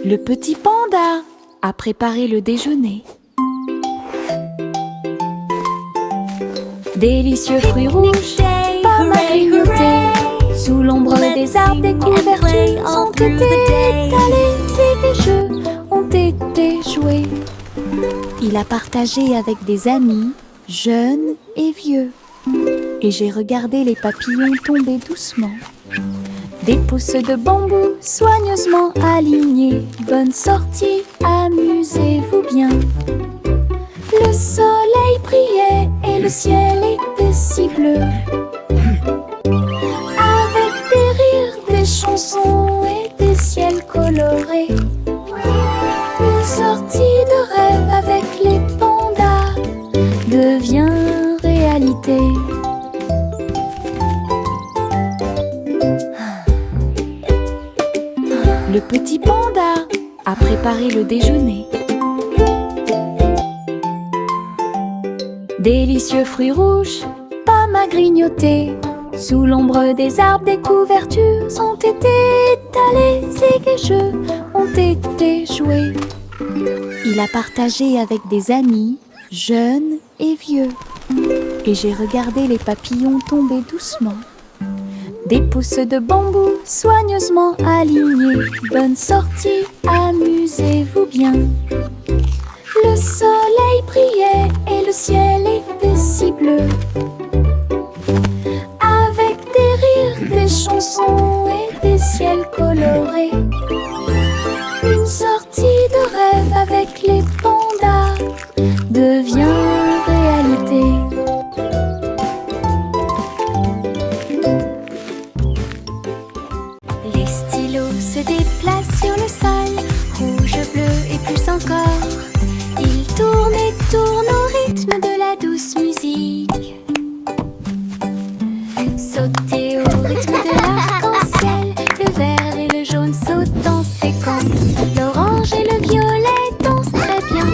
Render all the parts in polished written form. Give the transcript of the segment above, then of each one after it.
Le petit panda a préparé le déjeuner. Délicieux fruits rouges, pommes à grignoter. Sous l'ombre des arbres, des couvertures ont été étalées et les jeux ont été joués. Il a partagé avec des amis, jeunes et vieux. Et j'ai regardé les papillons tomber doucement. Des pousses de bambou soigneusement alignées. Bonne sortie, amusez-vous bien. Le soleil brillait et le ciel était si bleu. Avec des rires, des chansons et des ciels colorés. Une sortie de rêve avec les pandas devient réalité. Le petit panda a préparé le déjeuner. Délicieux fruits rouges, pommes à grignoter. Sous l'ombre des arbres, des couvertures ont été étalées et les jeux ont été joués. Il a partagé avec des amis, jeunes et vieux. Et j'ai regardé les papillons tomber doucement. Des pousses de bambou soigneusement alignées. Bonne sortie, amusez-vous bien. Le soleil brillait et le ciel était si bleu. Avec des rires, des chansons et des ciels colorés. Une sortie de rêve avec les pandas devient réalité. Les stylos se déplacent sur le sol, rouge, bleu et plus encore. Ils tournent et tournent au rythme de la douce musique. Sautez au rythme de l'arc-en-ciel, le vert et le jaune sautent en séquence. L'orange et le violet dansent très bien.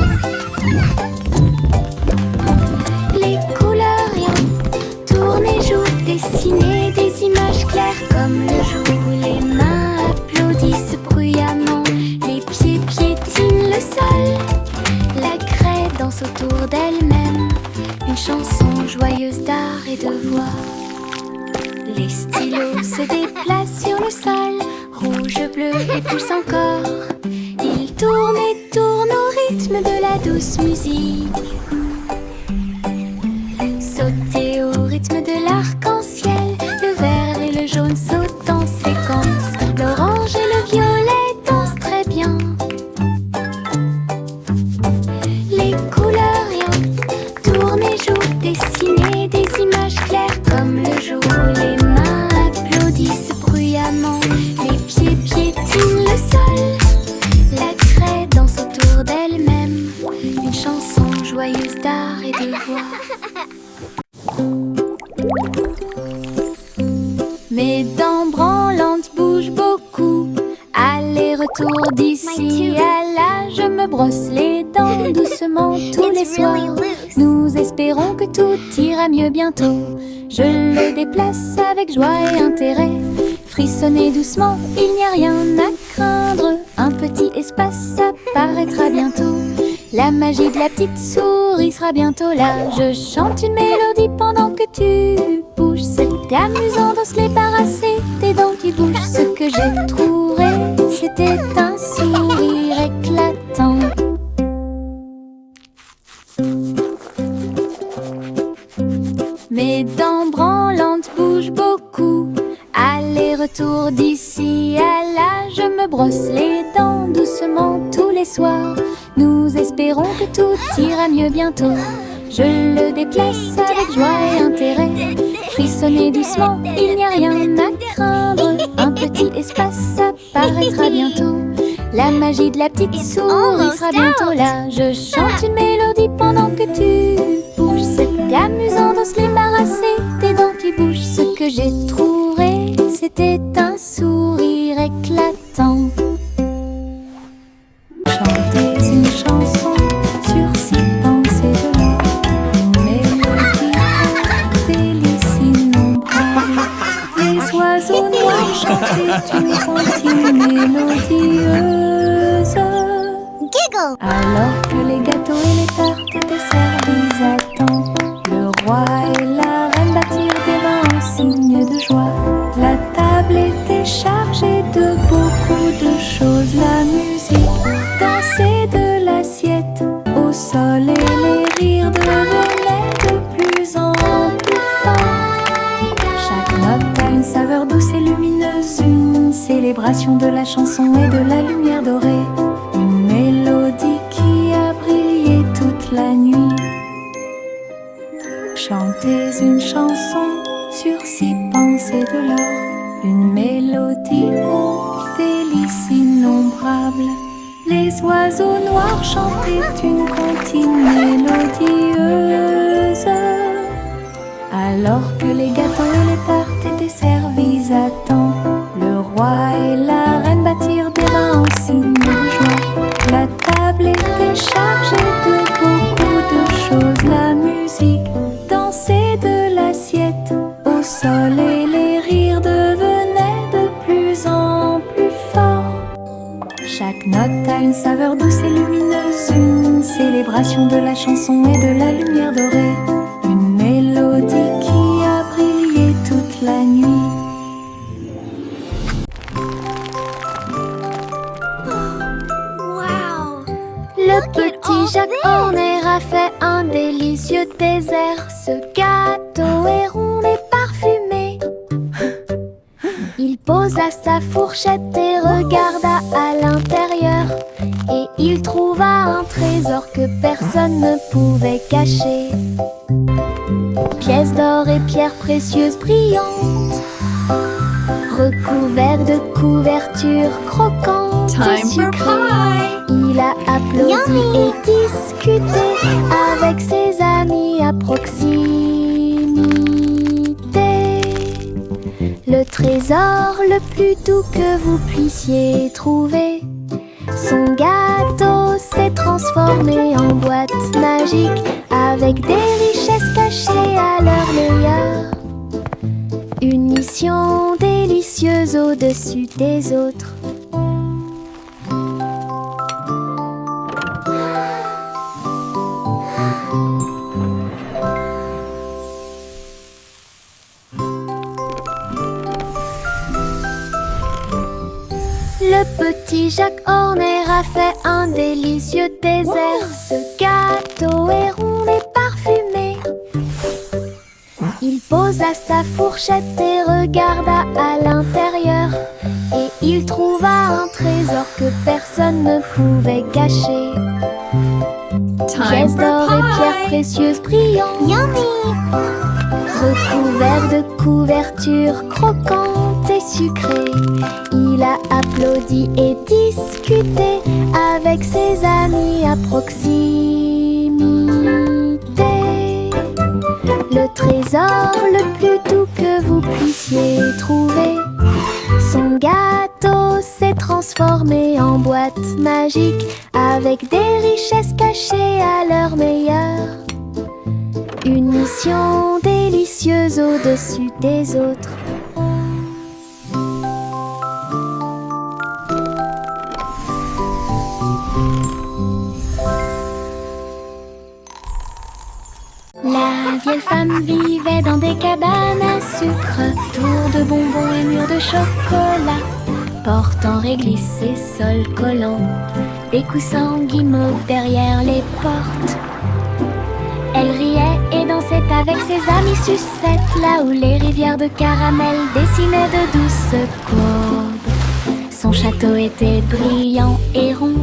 Les couleurs riant, tournent et jouent, dessinent des images claires comme le jour. Les mains applaudissent bruyamment, les pieds piétinent le sol. La craie danse autour d'elle-même, une chanson joyeuse d'art et de voix. Les stylos se déplacent sur le sol, rouge, bleu et plus encore. Ils tournent et tournent au rythme de la douce musique. Sautez au rythme de l'arc-en-ciel, le vert et le jaune sautent en séquence. L'orange et le violet dansent très bien. Les couleurs riant, tournent et jouent, dessinent des images claires comme le jour. Les mains applaudissent bruyamment, les pieds piétinent le sol. La craie danse autour d'elle-même, une chanson joyeuse d'art et de voix. Mes dents branlantes bougent beaucoup. Aller-retour d'ici à là, je me brosse les dents doucement tous les soirs. Nous espérons que tout ira mieux bientôt. Je le déplace avec joie et intérêt. Frissonnez doucement, il n'y a rien à craindre. Un petit espace apparaîtra bientôt. La magie de la petite souris sera bientôt là. Je chante une mélodie pendant que tu bouges. C'était amusant de se débarrasser des dents qui bougent. Ce que j'ai trouvé, c'était un sourire éclatant. Mes dents branlantes bougent beaucoup. Aller-retour d'ici à là, je me brosse les dents doucement tous les soirs. Nous espérons que tout ira mieux bientôt. Je le déplace avec joie et intérêt. Frissonnez doucement, il n'y a rien à craindre. Un petit espace apparaîtra bientôt. La magie de la petite souris sera bientôt là. Je chante une mélodie pendant que tu bouges. C'était amusant de se débarrasser des dents qui bougent. Ce que j'ai trouvé, c'était un sourire éclatant. Chantez une chanson sur 6 pensées de moi. Mélodie, délice innombrable. Les oiseaux noirs chantaient une comptine mélodieuse. Alors que les gâteaux et les tartes étaient servis à temps, le roi et la reine battirent des mains en signe de joie. La table était chargée de beaucoup de choses, la musique dansait de l'assiette au sol et les rires devenaient de plus en plus forts. Chaque note a une saveur douce et lumineuse, une célébration de la chanson et de la lumière dorée, une mélodie qui a brillé toute la nuit. Chantez une chanson sur 6 pensées de l'or, une mélodie aux délices innombrables. Les oiseaux noirs chantaient une comptine mélodieuse, alors que les gâteaux et les tartes étaient servis à temps. Le roi et la reine battirent des mains en signe de joie. La table était chargée de beaucoup de choses, la musique dansait de l'assiette au sol et les rires devenaient de plus en plus forts. Chaque note a une saveur douce et lumineuse, une célébration de la chanson et de la lumière dorée, une mélodie qui a brillé toute la nuit. Le petit Jacques Horner a fait un délicieux dessert. Ce gâteau est rond et parfumé. Il posa sa fourchette et regarda à l'intérieur, et il trouva un trésor que personne ne pouvait cacher. Pièces d'or et pierres précieuses brillantes, recouverts de couvertures croquantes et sucrées. Il a applaudi et discuté avec ses amis à proximité. Le trésor le plus doux que vous puissiez trouver. Son gâteau s'est transformé en boîte magique, avec des richesses cachées à leur meilleur. Une mission délicieuse au-dessus des autres. Le petit Jacques Horner a fait un délicieux dessert. Ce gâteau est rond et parfumé. Il posa sa fourchette et regarda à l'intérieur, et il trouva un trésor que personne ne pouvait cacher. Pièces d'or et pierres précieuses brillantes, recouverts de couvertures croquantes et sucrées. Il a applaudi et discuté avec ses amis à proximité. Le trésor le plus doux que vous puissiez trouver. Son gâteau s'est transformé en boîte magique, avec des richesses cachées à leur meilleur. Une mission délicieuse au-dessus des autres. La vieille femme vivait dans des cabanes à sucre, tours de bonbons et murs de chocolat, portes en réglisse et sol collant, des coussins en guimauve derrière les portes. Elle riait et dansait avec ses amis sucettes, là où les rivières de caramel dessinaient de douces courbes. Son château était brillant et rond,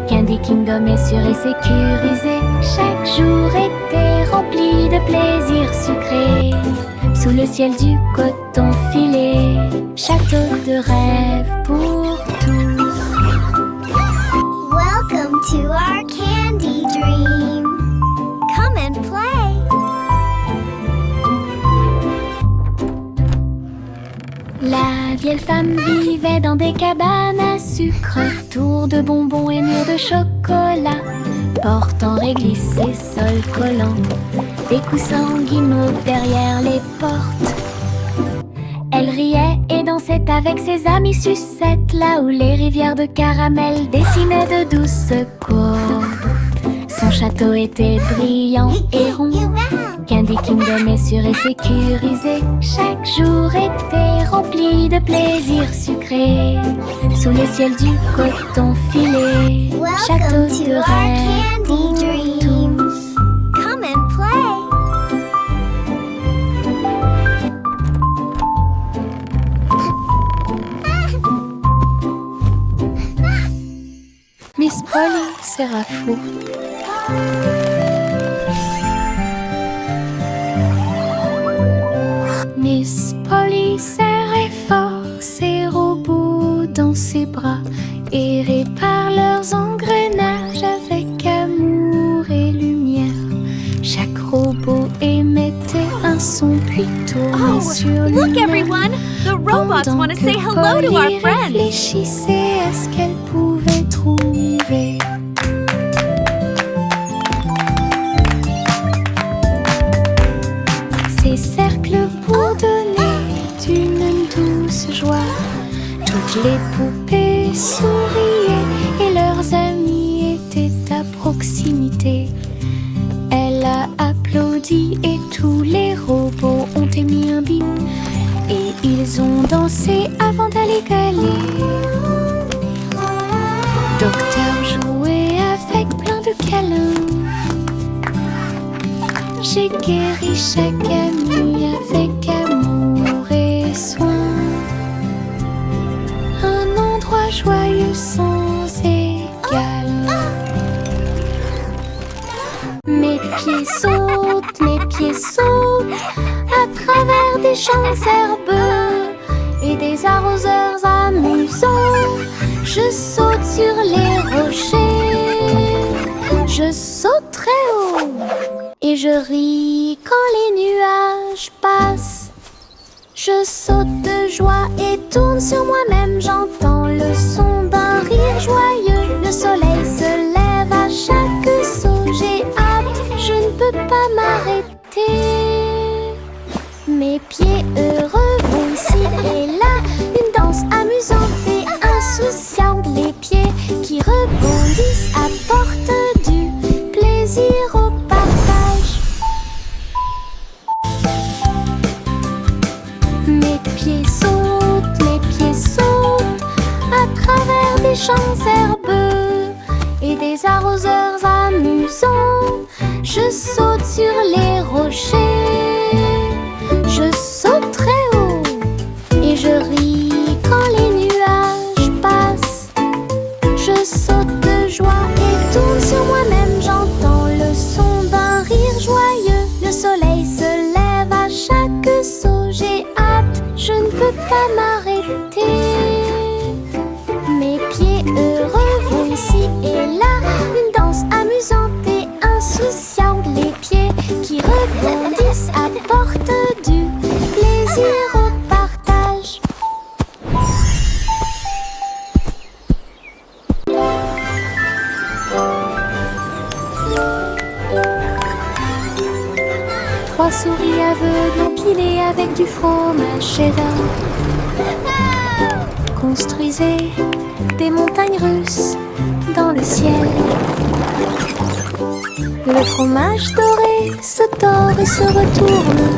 Candy Kingdom est sûr et sécurisé. Chaque jour était rempli de plaisirs sucrés, sous le ciel du coton filé. Château de rêve pour tous. Welcome to our candy dream. Come and play. La vieille femme vivait dans des cabanes à sucre, tours de bonbons et murs de chocolat, portes en réglisse et sol collant, des coussins en guimauve derrière les portes. Elle riait et dansait dansait avec ses amis sucettes, là où les rivières de caramel dessinaient de douces courbes. Son château était brillant et rond. Candy Kingdom est sûr et sécurisé. Chaque jour était rempli de plaisirs sucrés. Sous les ciels du coton filé, château Welcome de to our rêve pour candy dreams. tous. Come and play. Miss Polly sera fou. Miss Polly serrait fort ses robots dans ses bras et répare leurs engrenages avec amour et lumière. Chaque robot émettait un son puis tournait sur Look, lui-même. everyone! The robots Pendant want to que say hello to our Polly friends. réfléchissait à ce qu'elle pouvait trouver. Ces cercles pour donner d'une douce joie. Toutes les poupées souriaient et leurs amis étaient à proximité. Elle a applaudi et tous les robots ont émis un bip. Et ils ont dansé avant d'aller gagner. Docteur jouait avec plein de câlins. J'ai guéri chaque ami avec amour et soin. Un endroit joyeux sans égal. Mes pieds sautent à travers des champs herbeux et des arroseurs amusants. Je saute sur les rochers, je saute très haut et je ris quand les nuages passent. Je saute de joie et tourne sur moi-même, j'entends le son d'un rire joyeux. Le soleil se lève à chaque saut, j'ai hâte, je ne peux pas m'arrêter. Mes pieds heureux vont ici et là, une danse amusante et insouciante. Les pieds qui rebondissent apportent du plaisir au partage. Mes pieds sautent à travers des champs herbeux et des arroseurs amusants. Je saute sur les rochers, je saute très haut et je ris quand les nuages passent. Je saute de joie et tourne sur moi-même, j'entends le son d'un rire joyeux. Le soleil se lève à chaque saut, j'ai hâte, je ne peux pas m'arrêter. Mes pieds heureux vont ici et là, une danse amusante et insouciante. Les pieds qui rebondissent apportent du plaisir au partage. Trois souris aveugles empilées avec du fromage cheddar construisaient des montagnes russes dans le ciel. Le fromage doré se tord et se retourne,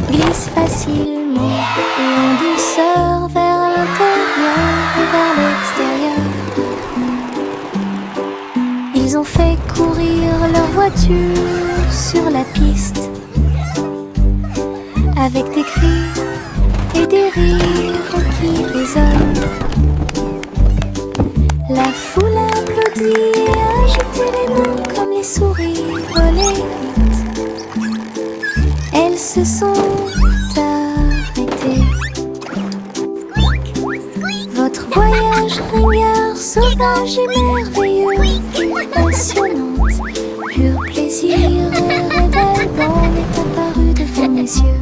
glisse facilement et en douceur vers l'intérieur et vers l'extérieur. Ils ont fait courir leur voiture sur la piste avec des cris et des rires qui résonnent. La foule applaudit et a agité les mains comme les souris volaient vite. Elles se sont arrêtées. Votre voyage ringard, sauvage et merveilleux, passionnante, pur plaisir, Red Alban est apparu devant mes yeux.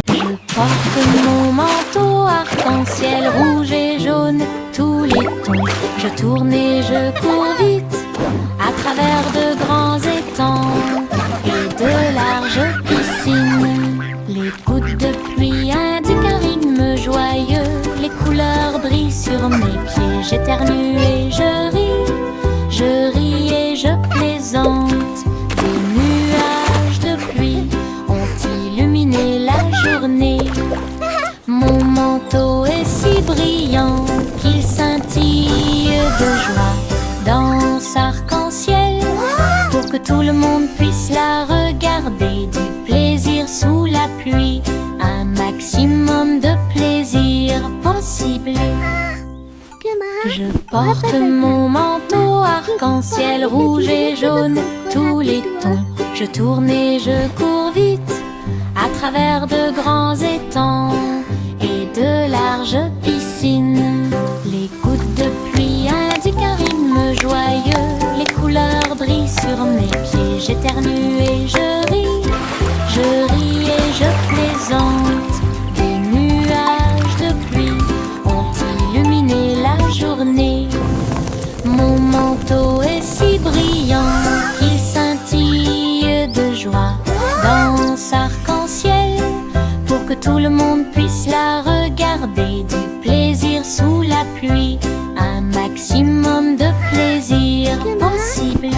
Je porte mon manteau arc-en-ciel rouge et jaune, tous les tons. Je tourne et je cours vite travers de grands étangs et de larges piscines. Les gouttes de pluie indiquent un rythme joyeux. Les couleurs brillent sur mes pieds. J'éternue et je ris et je plaisante. Des nuages de pluie ont illuminé la journée. Mon manteau est si brillant qu'il scintille de joie dans arc-en-ciel, pour que tout le monde puisse la regarder. Du plaisir sous la pluie, un maximum de plaisir possible. Je porte mon manteau arc-en-ciel rouge et jaune, tous les tons. Je tourne et je cours vite à travers de grands étangs et de larges piscines. Les gouttes de pluie indiquent un rythme joyeux. Les couleurs brillent sur mes pieds. J'éternue et je ris et je plaisante. Des nuages de pluie ont illuminé la journée. Mon manteau est si brillant qu'il scintille de joie dans arc-en-ciel, pour que tout le monde puisse la regarder. Du plaisir sous la pluie, un maximum de plaisir possible.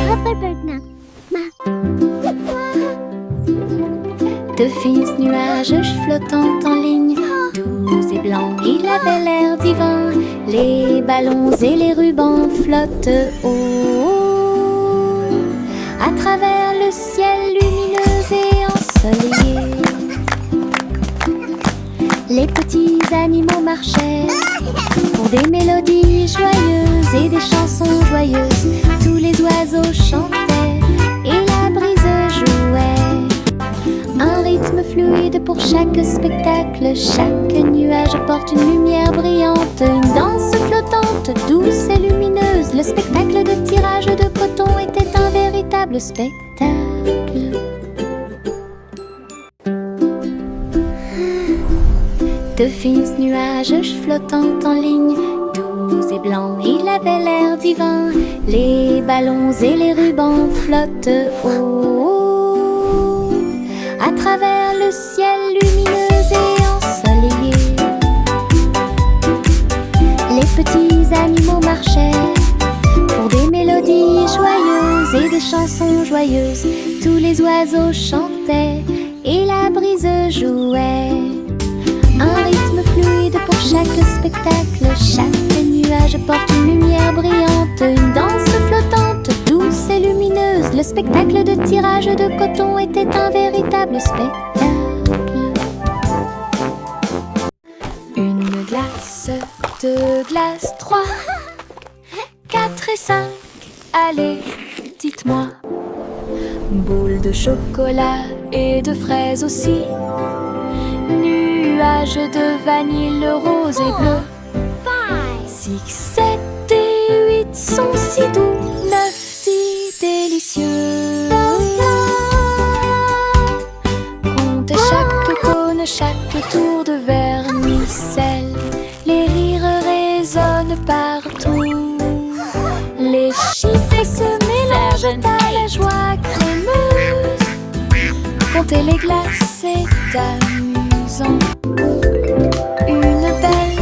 De fins nuages flottants en ligne, doux et blancs, il avait l'air divin. Les ballons et les rubans flottent haut à travers le ciel lumineux et ensoleillé. Les petits animaux marchaient pour des mélodies joyeuses et des chansons joyeuses. Tous les oiseaux chantaient et la brise jouait. Un rythme fluide pour chaque spectacle. Chaque nuage porte une lumière brillante. Une danse flottante, douce et lumineuse. Le spectacle de tirage de coton était un véritable spectacle. De fins nuages flottants en ligne, doux et blancs, il avait l'air divin. Les ballons et les rubans flottent haut à travers le ciel lumineux et ensoleillé. Les petits animaux marchaient pour des mélodies joyeuses et des chansons joyeuses. Tous les oiseaux chantaient et la brise jouait. Un rythme fluide pour chaque spectacle. Chaque nuage porte une lumière brillante. Une danse flottante, douce et lumineuse. Le spectacle de tirage de coton était un véritable spectacle. Une glace, deux glaces, 3, 4 et 5. Allez, dites-moi. Boule de chocolat et de fraises aussi. Nuages de vanille rose et bleu. 6, 7 et 8 sont si doux. 9, 10 délicieux. Comptez chaque cône, chaque tour de vermicelle. Les rires résonnent partout. Les chiffres se mélangent à la joie crémeuse. Comptez les glaces, c'est amusant. Une belle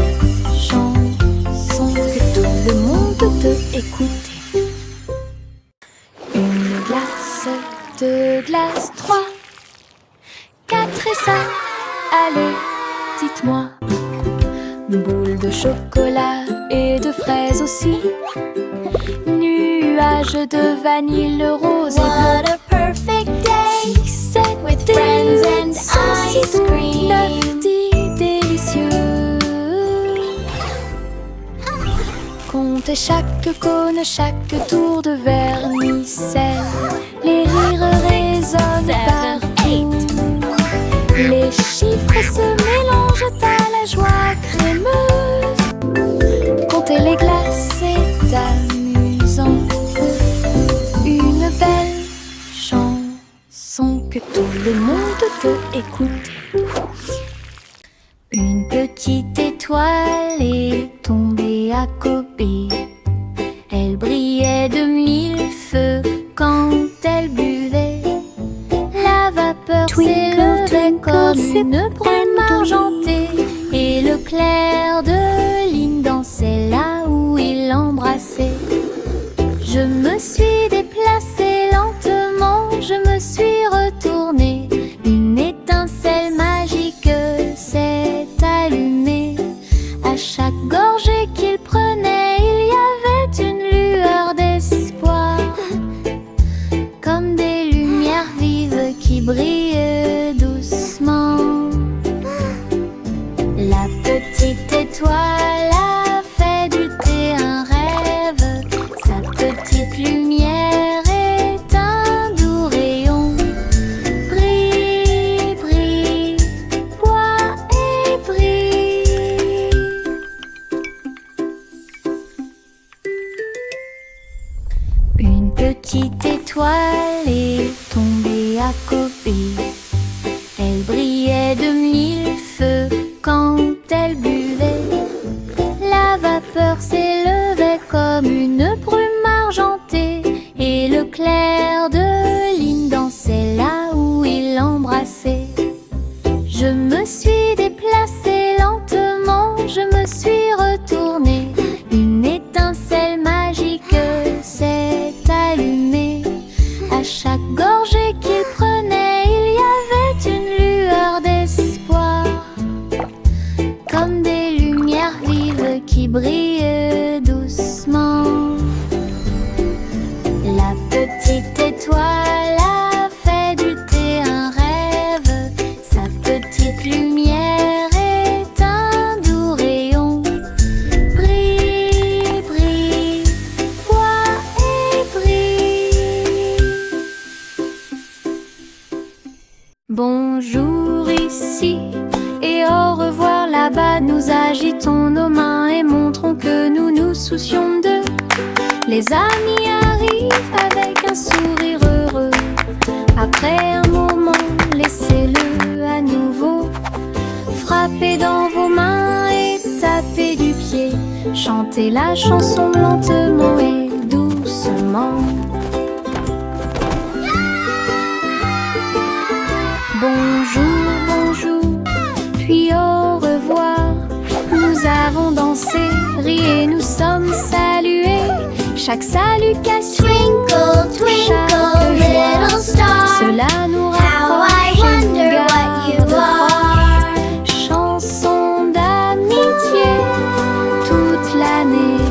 chanson que tout le monde peut écouter. Une glace, deux glaces, 3, 4 et 5. Allez, dites-moi. Boule de chocolat et de fraises aussi. Nuages de vanille rose et bleu. What a perfect day 6, 7 with friends and ice cream. 9, 10 délicieux. Comptez chaque cône, chaque tour de vermicelle. Les rires résonnent partout. Les chiffres se mélangent à la joie crémeuse. Comptez les glaces, c'est amusant. Une belle chanson que tout le monde peut écouter. Une petite étoile est tombée à Kobe. Elle brillait de 1000 feux. s'élevait comme une brume argentée, et le clair de lune dansait là où il l'embrassait. Je me suis déplacée lentement, je me suis retournée. Une étincelle magique s'est allumée. À chaque gorgée qu'il prenait, il y avait une lueur d'espoir, comme des lumières vives qui brillent doucement. La petite étoile a fait du thé un rêve. Sa petite lumière est un doux rayon. Brille, brille, bois et brille. Une petite étoile est tombée à Kobe. Elle brillait de mille feux quand elle buvait. La vapeur s'élevait comme une brume argentée, et le clair de lune dansait là où il l'embrassait. Je me suis déplacée lentement, je me suis retournée. Une étincelle magique s'est allumée. À chaque gorgée qu'il prenait, il y avait une lueur d'espoir, comme des lumières vives qui brillent doucement. La petite étoile a fait du thé un rêve. Sa petite lumière est un doux rayon. Brille, brille, bois et brille. Bonjour ici et au revoir là-bas. Nous agitons nos mains et montrons que nous nous soucions d'eux. Les amis arrivent avec un sourire heureux. Après un moment, laissez-le à nouveau. Frappez dans vos mains et tapez du pied. Chantez la chanson lentement et doucement. Bonjour, bonjour, puis au revoir. Nous avons dansé, ri et nous sommes salués. Chaque salutation, Twinkle, twinkle, chaque joie, little star, cela nous how I rapproche et nous wonder what you garde are. proches. Chanson d'amitié toute l'année.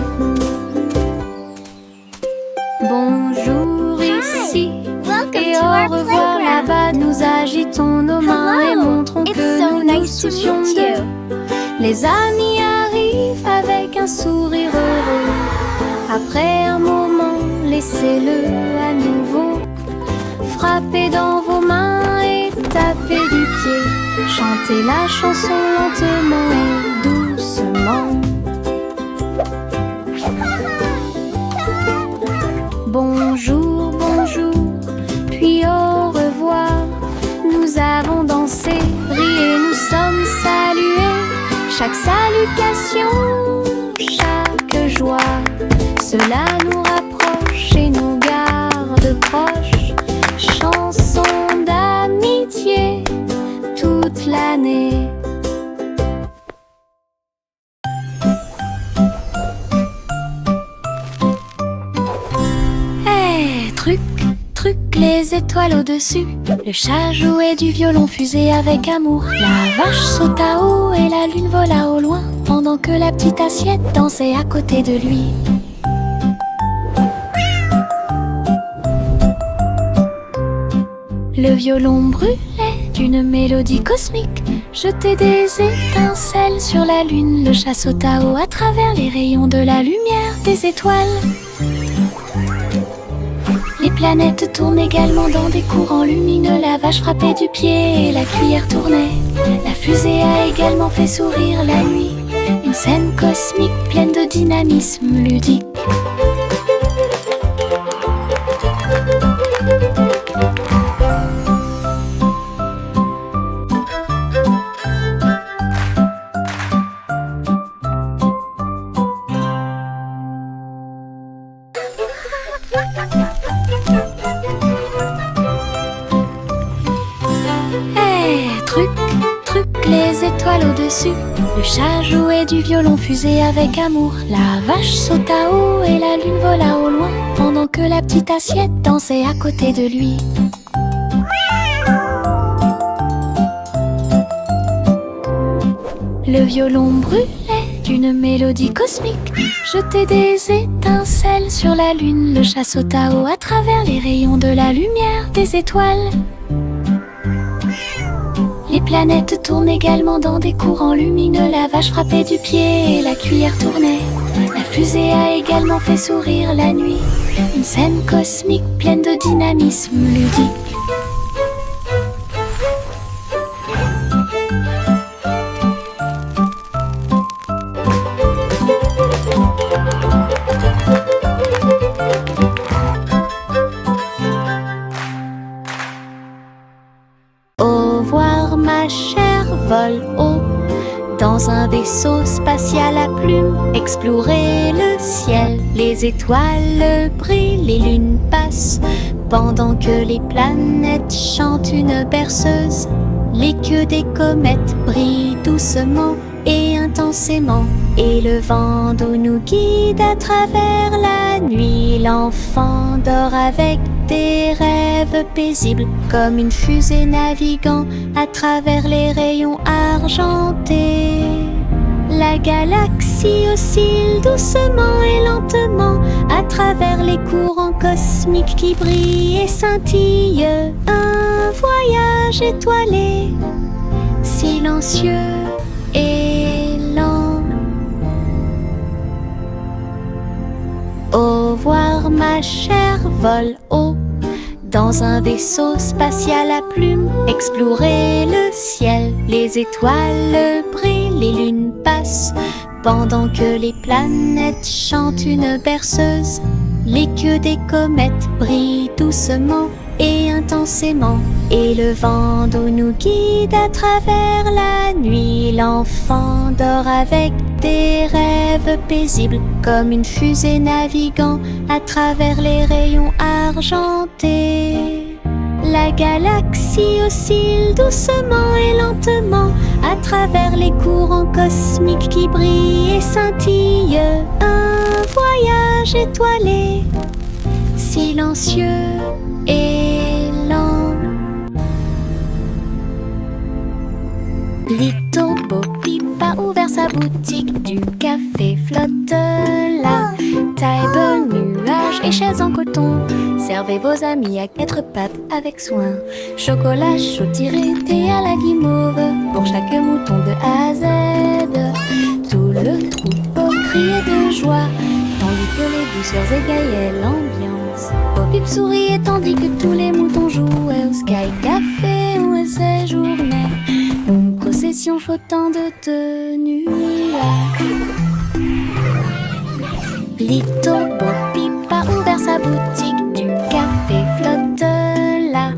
Bonjour ici Welcome et to au our revoir playground. là-bas. Nous agitons nos mains et Hello. montrons It's que so nous nous nice to soucions meet d'eux. you. Les amis arrivent avec un sourire heureux. Après un moment, laissez-le à nouveau. Frappez dans vos mains et tapez du pied. Chantez la chanson lentement et doucement. Bonjour, bonjour, puis au revoir. Nous avons dansé, ri et nous sommes salués. Chaque salutation, chaque joie, cela nous rapproche et nous garde proches. Chanson d'amitié toute l'année. Hey, truc, truc, les étoiles au-dessus. Le chat jouait du violon fusé avec amour. La vache sauta haut et la lune vola au loin, pendant que la petite assiette dansait à côté de lui. Le violon brûlait d'une mélodie cosmique, jetait des étincelles sur la lune. Le chat sauta haut à travers les rayons de la lumière des étoiles. Les planètes tournent également dans des courants lumineux. La vache frappait du pied et la cuillère tournait. La fusée a également fait sourire la nuit. Une scène cosmique pleine de dynamisme ludique. Truc, truc, les étoiles au-dessus. Le chat jouait du violon fusé avec amour. La vache sauta haut et la lune vola au loin, pendant que la petite assiette dansait à côté de lui. Le violon brûlait d'une mélodie cosmique, jetait des étincelles sur la lune. Le chat sauta haut à travers les rayons de la lumière des étoiles. Les planètes tournent également dans des courants lumineux. La vache frappait du pied et la cuillère tournait. La fusée a également fait sourire la nuit. Une scène cosmique pleine de dynamisme ludique. Vole haut dans un vaisseau spatial à plumes, explorer le ciel. Les étoiles brillent, les lunes passent, pendant que les planètes chantent une berceuse. Les queues des comètes brillent doucement et intensément, et le vent d'eau nous guide à travers la nuit. L'enfant dort avec des rêves paisibles, comme une fusée naviguant à travers les rayons argentés. La galaxie oscille doucement et lentement à travers les courants cosmiques qui brillent et scintillent. Un voyage étoilé, silencieux et lent. Au revoir ma chère, vole haut dans un vaisseau spatial à plumes, explorer le ciel. Les étoiles brillent, les lunes passent, pendant que les planètes chantent une berceuse. Les queues des comètes brillent doucement et intensément, et le vent d'eau nous guide à travers la nuit. L'enfant dort avec des rêves paisibles, comme une fusée naviguant à travers les rayons argentés. La galaxie oscille doucement et lentement à travers les courants cosmiques qui brillent et scintillent. Un voyage étoilé, silencieux et lent. Little Bo Peep a ouvert sa boutique, du café flotte là. Table, nuages et chaises en coton, servez vos amis à quatre pattes avec soin. Chocolat chaud tiré, thé à la guimauve, pour chaque mouton de A à Z. Tout le troupeau criait de joie, tandis que les douceurs égayaient l'ambiance. Bo Peep souriait tandis que tous les moutons jouaient au Sky Café où elle séjournait. Une procession flottant de nuages. Little Bo Peep a ouvert sa boutique, du café flotte là.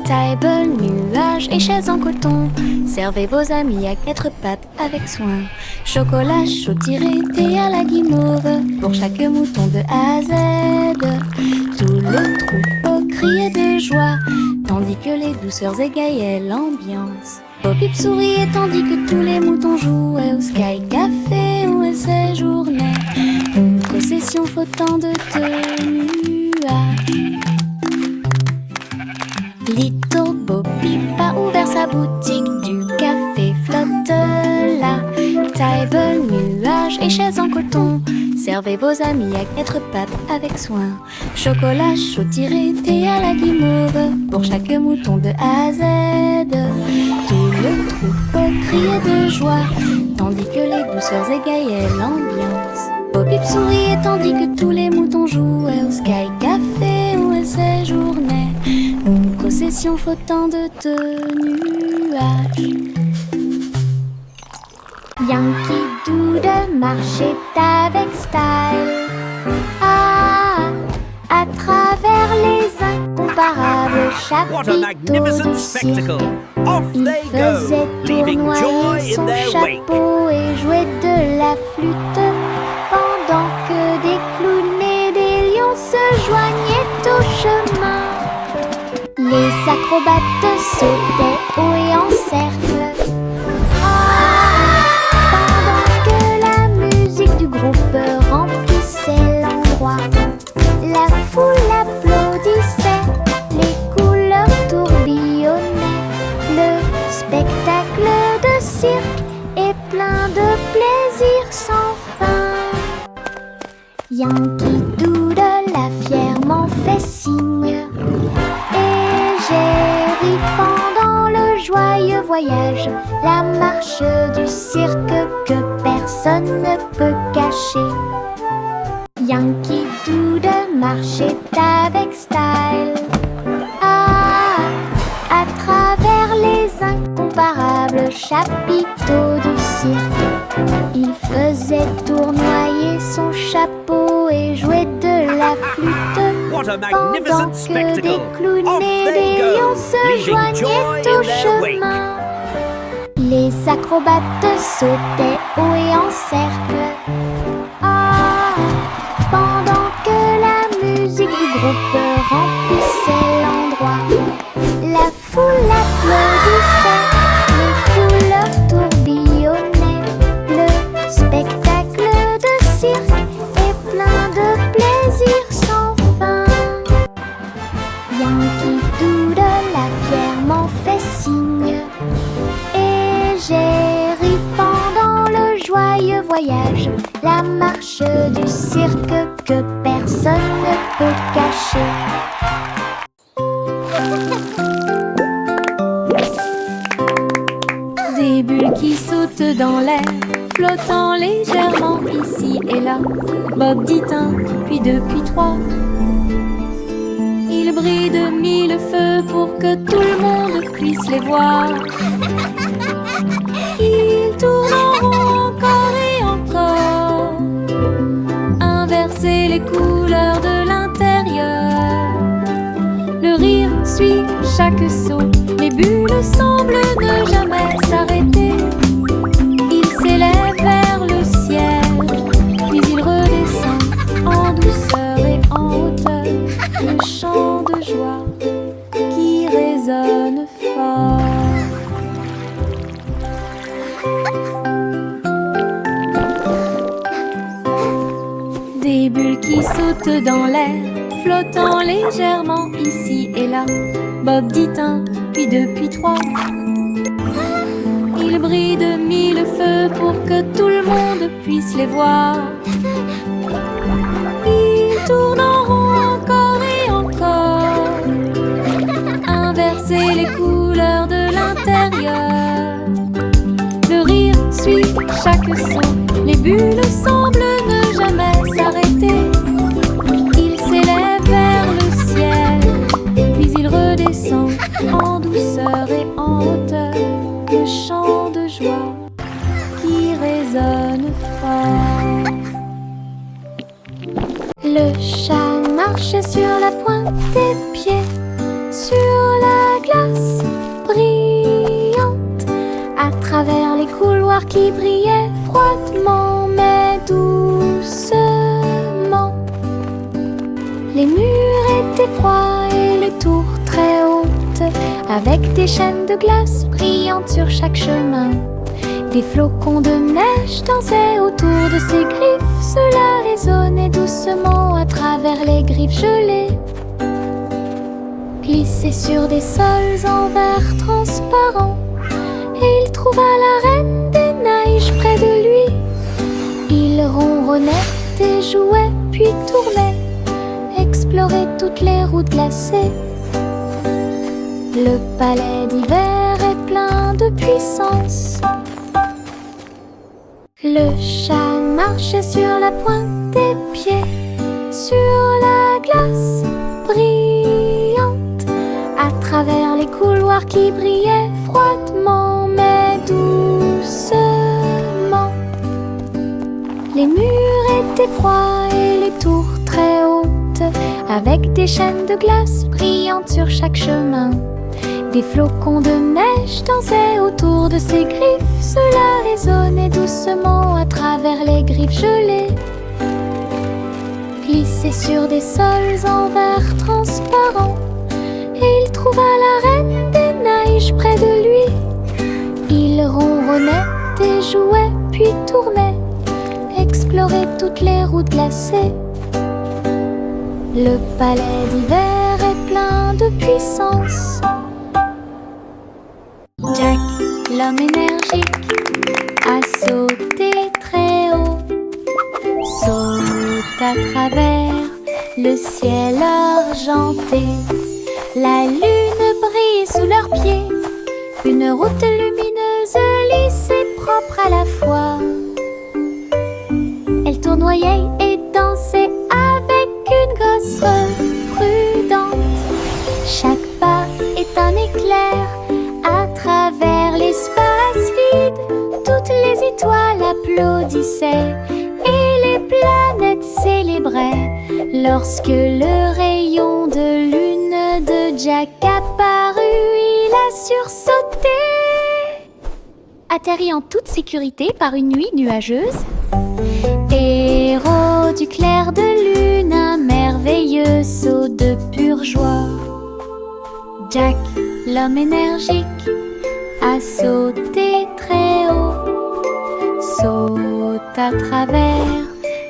Table, nuages et chaises en coton, servez vos amis à quatre pattes avec soin. Chocolat chaud tiré, thé à la guimauve, pour chaque mouton de A à Z. Tout le troupeau criait de joie, tandis que les douceurs égayaient l'ambiance. Bo Peep souriait tandis que tous les moutons jouaient au Sky Café où elle séjournait. Une procession flottant de nuages. Little Bo Peep a ouvert sa boutique, du café flotte là. Table, nuages et chaises en coton, servez vos amis à quatre pattes avec soin. Chocolat chaud tiré, thé à la guimauve, pour chaque mouton de A à Z. Tout le troupeau criait de joie, tandis que les douceurs égayaient l'ambiance. Bo Peep souriait tandis que tous les moutons jouaient au Sky Café où elle séjournait. Une procession flottant de nuages. Yankee Doodle marchait avec style, à travers les incomparables What a chapiteaux magnificent de cirque. spectacle! Off Il they go, faisait leaving joy tournoyer in son their wake. chapeau et jouait de la flûte, pendant que des clowns et des lions se joignaient au chemin. Les acrobates sautaient haut et en cercle. Pendant que la musique du groupe remplissait l'endroit, la foule applaudissait, les couleurs tourbillonnaient. Le spectacle de cirque est plein de plaisir sans fin. Yankee Doodle a fièrement fait signe, et j'ai ri pendant le joyeux voyage, la marche du cirque que personne ne peut cacher. Yankee Doodle marchait avec style, à travers les incomparables chapiteaux du cirque. Il faisait tournoyer son chapeau et jouait de la flûte, What a pendant magnificent que spectacle! des clowns Off et they des go, lions se leaving joignaient joy au in their wake. chemin. Les acrobates sautaient haut et en cercle, pendant que la musique du groupe remplissait l'endroit. La foule applaudissait, les couleurs tourbillonnaient. Le spectacle de cirque est plein de plaisir sans fin. Yankee Doodle a fièrement fait signe, et j'ai ri pendant le joyeux voyage, la marche du cirque que personne ne peut cacher. Des bulles qui sautent dans l'air, flottant légèrement ici et là. Bob dit un, puis deux, puis trois. Ils brillent de mille feux pour que tout le monde puisse les voir. Ils tournent en rond encore et encore, inverser les couleurs de l'intérieur. Le rire suit chaque saut, les bulles semblent ne jamais s'arrêter. Ils s'élèvent vers le ciel, puis ils redescendent en douceur et en hauteur. Le chant de joie qui résonne fort. Des bulles qui sautent dans l'air, flottant légèrement ici et là. Bob dit un, puis deux, puis trois. Ils brillent de mille feux pour que tout le monde puisse les voir. Ils tournent en rond encore et encore, inverser les couleurs de l'intérieur. Le rire suit chaque son, les bulles semblent ne jamais s'arrêter. Ils s'élèvent vers le ciel, puis ils redescendent en douceur et en hauteur. Le chant de joie qui résonne fort. Le chat marchait sur la pointe des pieds, sur la glace brillante, à travers les couloirs qui brillaient froidement mais doucement. Les murs étaient froids et les tours très hautes, avec des chaînes de glace brillantes sur chaque chemin. Des flocons de neige dansaient autour de ses griffes, cela résonnait doucement à travers les griffes gelées. Glissait sur des sols en verre transparent, et il trouva la reine des neiges près de lui. Il ronronnait et jouait, puis tournait, explorait toutes les routes glacées. Le palais d'hiver est plein de puissance. Le chat marchait sur la pointe des pieds, sur la glace brillante, à travers les couloirs qui brillaient froidement mais doucement. Les murs étaient froids et les tours très hautes, avec des chaînes de glace brillantes sur chaque chemin. Des flocons de neige dansaient autour de ses griffes, cela résonnait doucement à travers les griffes gelées. Glissait sur des sols en verre transparent, et il trouva la reine des neiges près de lui. ronronnaient et jouaient, puis tournaient, exploraient toutes les routes glacées. Le palais d'hiver est plein de puissance. Jack, l'homme énergique, a sauté très haut, saute à travers le ciel argenté. La lune brille sous leurs pieds, une route lumineuse, lisse et propre à la fois. Elle tournoyait et dansait avec une gosse prudente. Chaque pas est un éclair à travers l'espace vide. Toutes les étoiles applaudissaient et les planètes célébraient lorsque le rayon de lune de Jack apparut. Il a sursauté, atterri en toute sécurité par une nuit nuageuse. Héros du clair de lune, un merveilleux saut de pure joie. Jack, l'homme énergique, a sauté très haut, saute à travers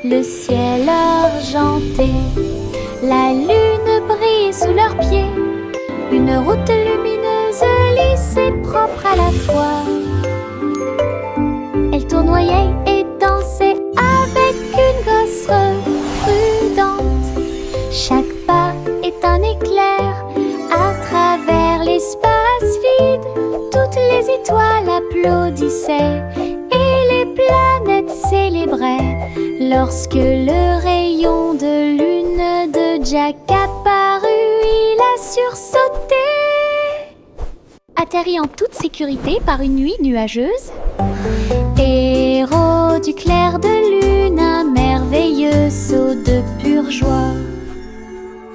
le ciel argenté. La lune brille sous leurs pieds, une route lumineuse, lisse et propre à la fois. Elle tournoyait et dansait avec une gosse prudente. Chaque pas est un éclair à travers l'espace vide. Toutes les étoiles applaudissaient et les planètes célébraient lorsque le rayon de lune de Jack apparut. Il a sursauté, atterri en toute sécurité par une nuit nuageuse. Héros du